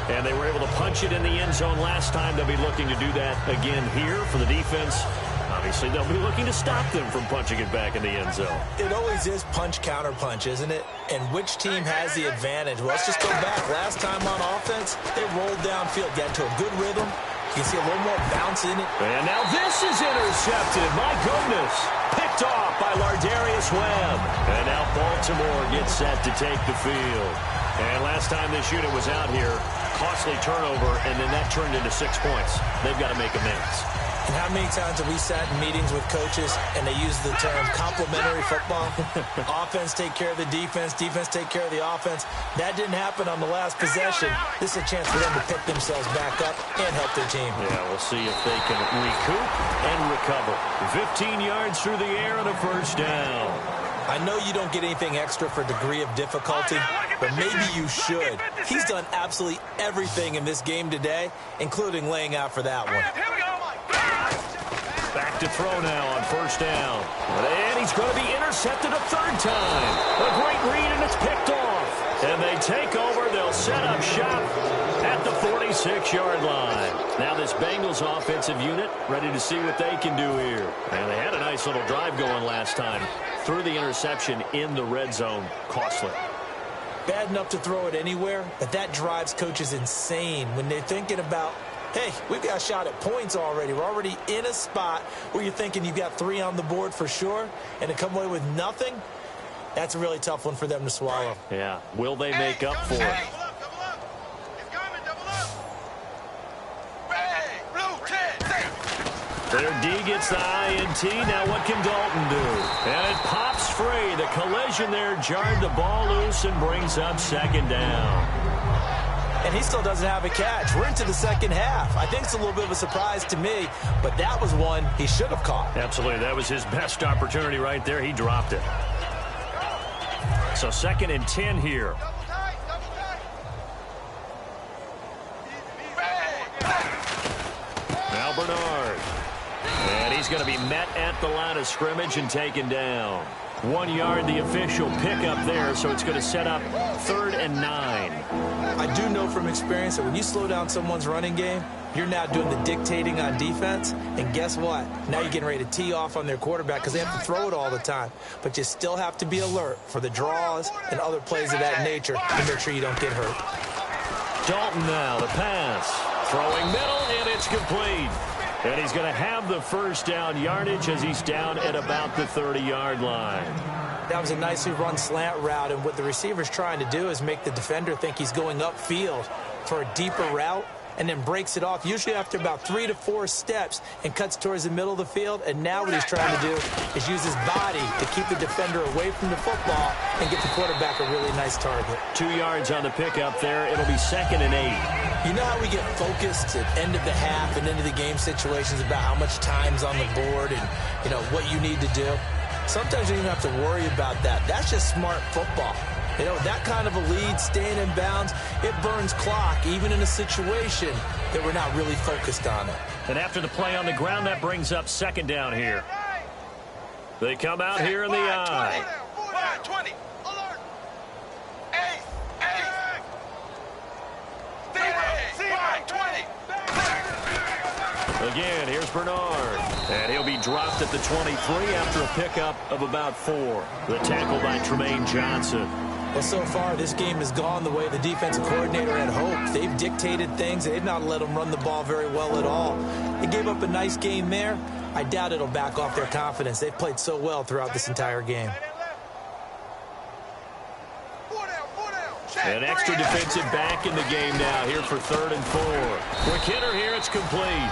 And they were able to punch it in the end zone last time. They'll be looking to do that again here for the defense. Obviously, they'll be looking to stop them from punching it back in the end zone. It always is punch-counter-punch, isn't it? And which team has the advantage? Well, let's just go back. Last time on offense, they rolled downfield, got into a good rhythm. You can see a little more bounce in it. And now this is intercepted. My goodness. Picked picked off by Lardarius Webb. And now Baltimore gets set to take the field. And last time this unit was out here, costly turnover, and then that turned into 6 points. They've got to make amends. And how many times have we sat in meetings with coaches and they use the term complementary football? Offense take care of the defense, defense take care of the offense. That didn't happen on the last possession. This is a chance for them to pick themselves back up and help their team. Yeah, we'll see if they can recoup and recover. 15 yards through the air and a first down. I know you don't get anything extra for degree of difficulty, but maybe you should. He's done absolutely everything in this game today, including laying out for that one. Back to throw now on first down. And he's going to be intercepted a third time. A great read, and it's picked off. And they take over. They'll set up shop at the 46-yard line. Now this Bengals offensive unit ready to see what they can do here. And they had a nice little drive going last time. Threw the interception in the red zone. Costly. Bad enough to throw it anywhere, but that drives coaches insane when they're thinking about, hey, we've got a shot at points already. We're already in a spot where you're thinking you've got 3 on the board for sure, and to come away with nothing, that's a really tough one for them to swallow. Yeah. Will they make up for it? Their D gets the INT. Now what can Dalton do? And it pops free. The collision there jarred the ball loose and brings up second down. And he still doesn't have a catch. We're into the second half. I think it's a little bit of a surprise to me, but that was one he should have caught. Absolutely. That was his best opportunity right there. He dropped it. So 2nd and 10 here. Now Bernard. And he's going to be met at the line of scrimmage and taken down. 1 yard, the official pickup there, so it's going to set up 3rd and 9. I do know from experience that when you slow down someone's running game, you're now doing the dictating on defense, and guess what? Now you're getting ready to tee off on their quarterback because they have to throw it all the time. But you still have to be alert for the draws and other plays of that nature to make sure you don't get hurt. Dalton now, the pass. Throwing middle, and it's complete. And he's going to have the first down yardage as he's down at about the 30-yard line. That was a nicely run slant route, and what the receiver's trying to do is make the defender think he's going upfield for a deeper route and then breaks it off, usually after about 3 to 4 steps, and cuts towards the middle of the field. And now what he's trying to do is use his body to keep the defender away from the football and get the quarterback a really nice target. 2 yards on the pickup there. It'll be 2nd and 8. You know how we get focused at end of the half and into the game situations about how much time's on the board and, you know, what you need to do? Sometimes you don't even have to worry about that. That's just smart football. You know, that kind of a lead, staying in bounds, it burns clock, even in a situation that we're not really focused on it. And after the play on the ground, that brings up 2nd down here. They come out here in the I. 20. Alert. 8. 20. Again, here's Bernard. And he'll be dropped at the 23 after a pickup of about 4. The tackle by Tremaine Johnson. Well, so far, this game has gone the way the defensive coordinator had hoped. They've dictated things. They've not let them run the ball very well at all. They gave up a nice game there. I doubt it'll back off their confidence. They've played so well throughout this entire game. An extra defensive back in the game now here for 3rd and 4. Quick hitter here, it's complete.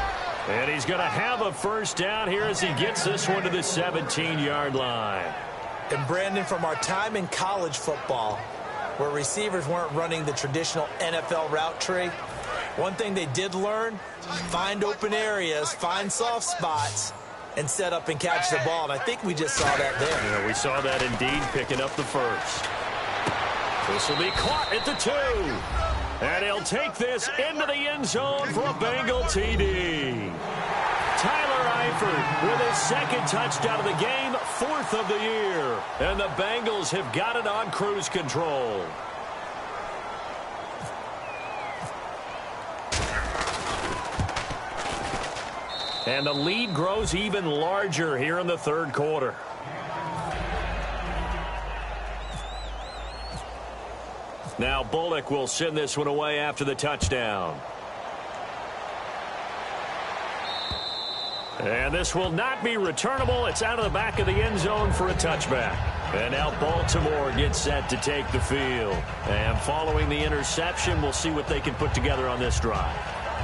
And he's going to have a first down here as he gets this one to the 17-yard line. And Brandon, from our time in college football, where receivers weren't running the traditional NFL route tree, one thing they did learn, find open areas, find soft spots, and set up and catch the ball. And I think we just saw that there. Yeah, we saw that indeed, picking up the first. This will be caught at the 2. And he'll take this into the end zone for a Bengal TD. Tyler Eifert with his 2nd touchdown of the game, 4th of the year. And the Bengals have got it on cruise control. And the lead grows even larger here in the 3rd quarter. Now Bullock will send this one away after the touchdown. And this will not be returnable. It's out of the back of the end zone for a touchback. And now Baltimore gets set to take the field. And following the interception, we'll see what they can put together on this drive.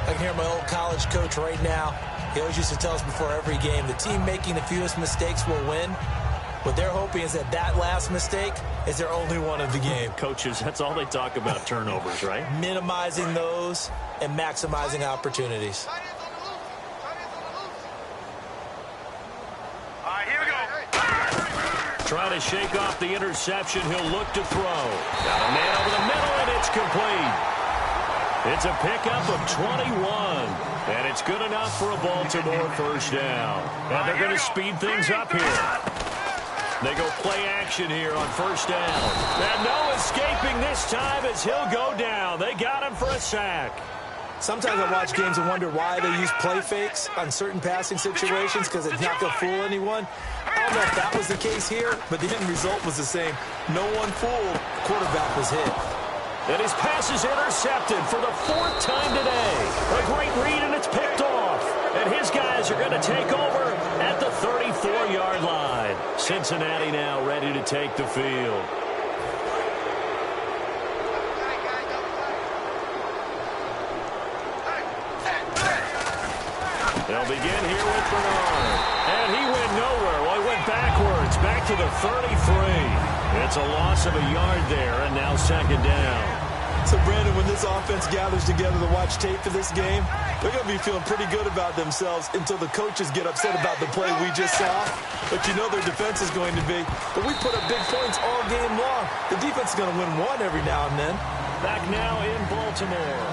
I can hear my old college coach right now. He always used to tell us before every game, the team making the fewest mistakes will win. What they're hoping is that last mistake is their only one of the game. Coaches, that's all they talk about, turnovers, right? Minimizing those and maximizing opportunities. All right, here we go. Trying to shake off the interception. He'll look to throw. Got a man over the middle, and it's complete. It's a pickup of 21, and it's good enough for a Baltimore first down. And they're going to speed things up here. They go play action here on first down. And no escaping this time as he'll go down. They got him for a sack. Sometimes I watch games and wonder why they use play fakes on certain passing situations because it's not going to fool anyone. I don't know if that was the case here, but the end result was the same. No one fooled. Quarterback was hit. And his pass is intercepted for the 4th time today. A great read, and it's picked off. And his guys are going to take over at the 34-yard line. Cincinnati now ready to take the field. They'll begin here with Bernard. And he went nowhere. Well, he went backwards, back to the 33. It's a loss of a yard there, and now second down. So, Brandon, when this offense gathers together to watch tape for this game, they're going to be feeling pretty good about themselves until the coaches get upset about the play we just saw. But you know their defense is going to be. But we put up big points all game long. The defense is going to win one every now and then. Back now in Baltimore.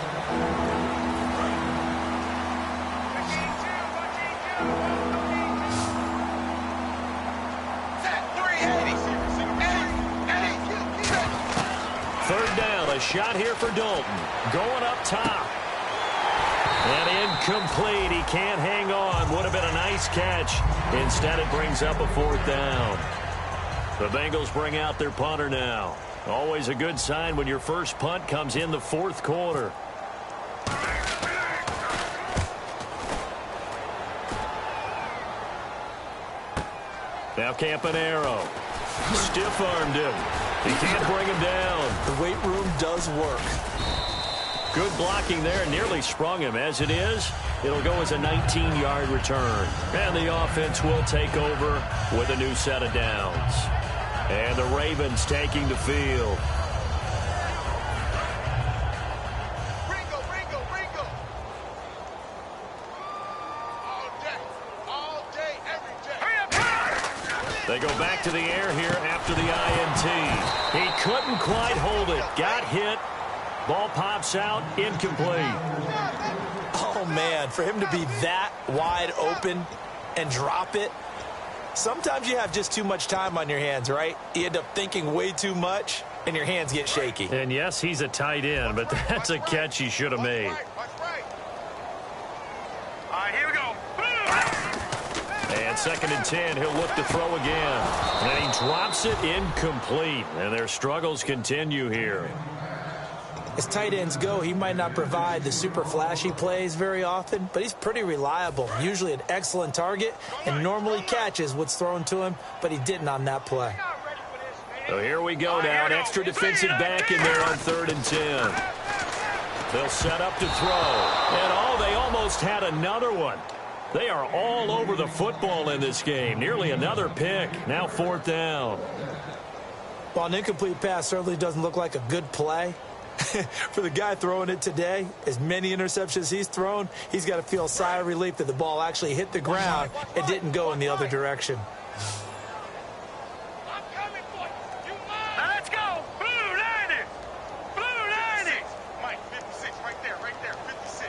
Third down, a shot here for Dalton. Going up top. And incomplete. He can't hang on. Would have been a nice catch. Instead, it brings up a 4th down. The Bengals bring out their punter now. Always a good sign when your first punt comes in the 4th quarter. Now Campanaro. Stiff-armed him. He can't bring him down. The weight room does work. Good blocking there. Nearly sprung him. As it is, it'll go as a 19-yard return. And the offense will take over with a new set of downs. And the Ravens taking the field. Ringo. All day, every day. Hurry up. They go back to the air here after the INT. He couldn't quite hold it. Got hit. Ball pops out. Incomplete. Oh, man, for him to be that wide open and drop it. Sometimes you have just too much time on your hands, right? You end up thinking way too much, and your hands get shaky. And, yes, he's a tight end, but that's a catch he should have made. All right, here we go. And 2nd and 10, he'll look to throw again. And he drops it incomplete. And their struggles continue here. As tight ends go, he might not provide the super flashy plays very often, but he's pretty reliable, usually an excellent target, and normally catches what's thrown to him, but he didn't on that play. So here we go now, an extra defensive back in there on 3rd and 10. They'll set up to throw. And, they almost had another one. They are all over the football in this game. Nearly another pick. Now 4th down. While an incomplete pass certainly doesn't look like a good play, for the guy throwing it today, as many interceptions he's thrown, he's got to feel a sigh of relief that the ball actually hit the ground and didn't go in the other direction. I'm coming for you. Now let's go. Blue line. Mike, 56, right there, 56.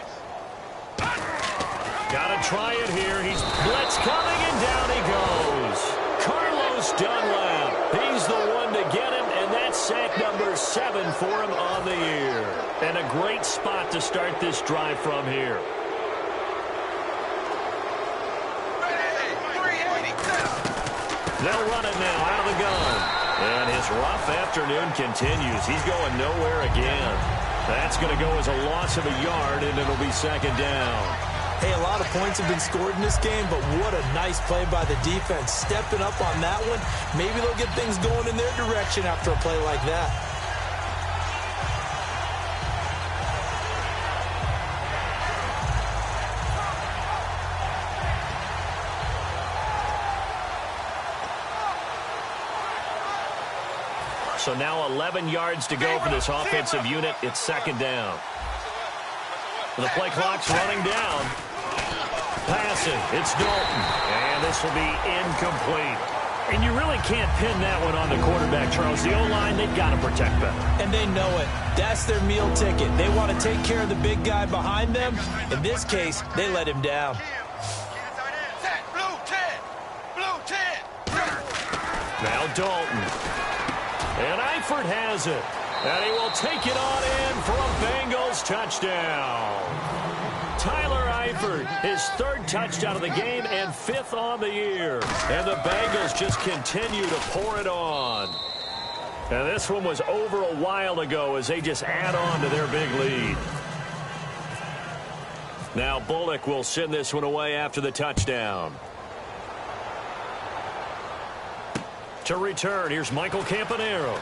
Got to try it here. He's blitz coming, and down he goes. Carlos Dunlap. He's the one to get him, and that's sack number 7 for him on the year. And a great spot to start this drive from here. They'll run it now out of the gun. And his rough afternoon continues. He's going nowhere again. That's going to go as a loss of a yard, and it'll be 2nd down. Hey, a lot of points have been scored in this game, but what a nice play by the defense. Stepping up on that one, maybe they'll get things going in their direction after a play like that. So now 11 yards to go for this offensive unit. It's second down. The play clock's running down. Passing. It's Dalton. And this will be incomplete. And you really can't pin that one on the quarterback, Charles. The O-line, they've got to protect better. And they know it. That's their meal ticket. They want to take care of the big guy behind them. In this case, they let him down. Now Dalton. And Eifert has it. And he will take it on in for a Bengals touchdown. Tyler Eifert, his third touchdown of the game and fifth on the year. And the Bengals just continue to pour it on. And this one was over a while ago as they just add on to their big lead. Now Bullock will send this one away after the touchdown. To return, here's Michael Campanaro.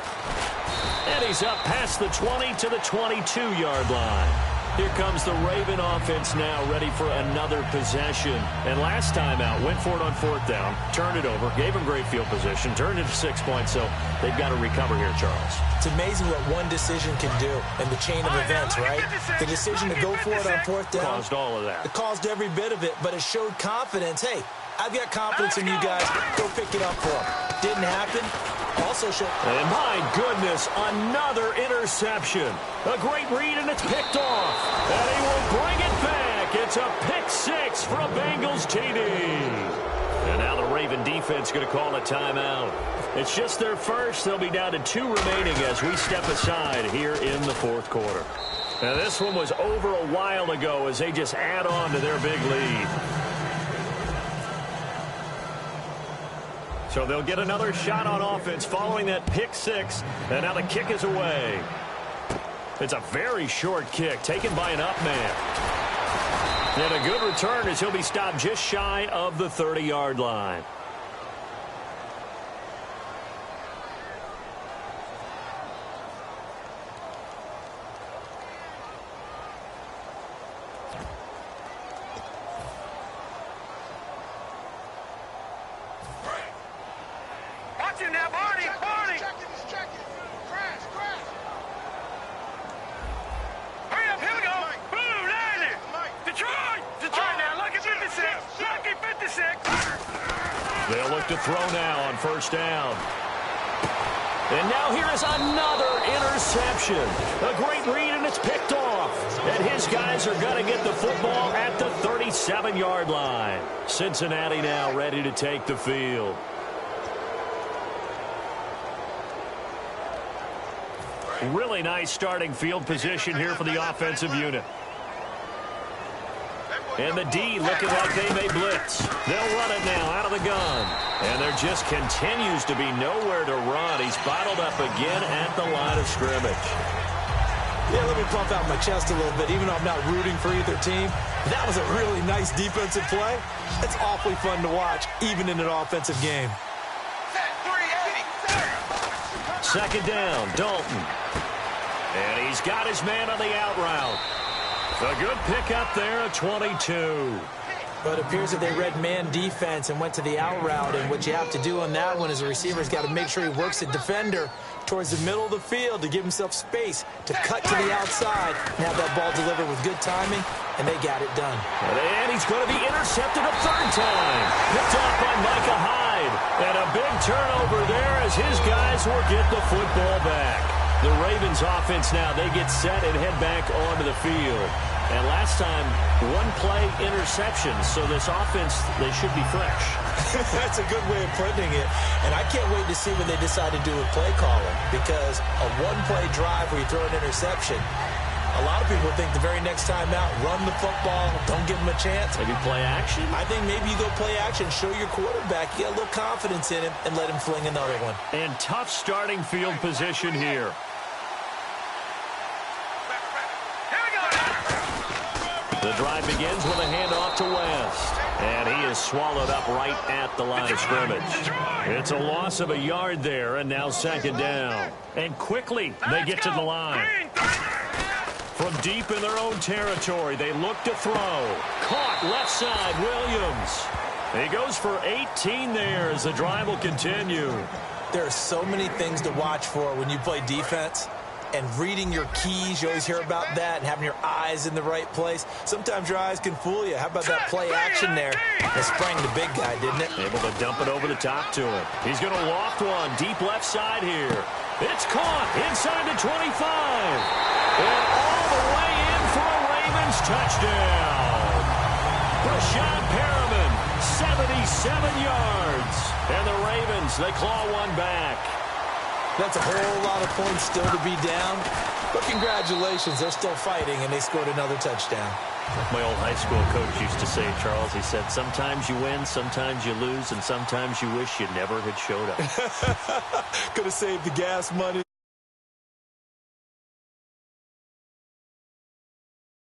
And he's up past the 20 to the 22-yard line. Here comes the Raven offense now, ready for another possession. And last time out, went for it on fourth down, turned it over, gave him great field position, turned it to 6 points, so they've got to recover here, Charles. It's amazing what one decision can do in the chain of events, right? The decision to go for it on fourth down. Caused all of that. It caused every bit of it, but it showed confidence. Hey, I've got confidence in you guys. Go pick it up for them. Didn't happen. Also showed. And my goodness, another interception. A great read, and it's picked off. And he will bring it back. It's a pick six for a Bengals TD. And now the Raven defense going to call a timeout. It's just their first. They'll be down to 2 remaining as we step aside here in the fourth quarter. Now this one was over a while ago as they just add on to their big lead. So they'll get another shot on offense following that pick six. And now the kick is away. It's a very short kick taken by an up man. And a good return as he'll be stopped just shy of the 30-yard line. They'll look to throw now on first down. And now here is another interception. A great read, and it's picked off. And his guys are going to get the football at the 37-yard line. Cincinnati now ready to take the field. Really nice starting field position here for the offensive unit. And the D looking like they may blitz. They'll run it now out of the gun. And there just continues to be nowhere to run. He's bottled up again at the line of scrimmage. Yeah, let me pump out my chest a little bit, even though I'm not rooting for either team. That was a really nice defensive play. It's awfully fun to watch, even in an offensive game. Second down, Dalton. And he's got his man on the out route. A good pick up there at 22. But it appears that they read man defense and went to the out route. And what you have to do on that one is the receiver's got to make sure he works the defender towards the middle of the field to give himself space to cut to the outside and have that ball delivered with good timing, and they got it done. And he's going to be intercepted a third time. Picked off by Micah Hyde. And a big turnover there as his guys will get the football back. The Ravens offense now, they get set and head back onto the field. And last time, one play interception. So this offense, they should be fresh. That's a good way of putting it. And I can't wait to see what they decide to do with play calling. Because a one-play drive where you throw an interception, a lot of people think the very next time out, run the football, don't give them a chance. Maybe play action? I think maybe you go play action, show your quarterback, get a little confidence in him, and let him fling another one. And tough starting field position here. The drive begins with a handoff to West. And he is swallowed up right at the line of scrimmage. It's a loss of a yard there, and now second down. And quickly, they get to the line. From deep in their own territory, they look to throw. Caught left side, Williams. He goes for 18 there as the drive will continue. There are so many things to watch for when you play defense. And reading your keys, you always hear about that, and having your eyes in the right place. Sometimes your eyes can fool you. How about that play action there? It sprang the big guy, didn't it? Able to dump it over the top to him. He's going to loft one deep left side here. It's caught inside the 25. And all the way in for a Ravens touchdown. Rashad Perriman, 77 yards. And the Ravens, they claw one back. That's a whole lot of points still to be down. But congratulations, they're still fighting, and they scored another touchdown. My old high school coach used to say, Charles, he said, sometimes you win, sometimes you lose, and sometimes you wish you never had showed up. Could have saved the gas money.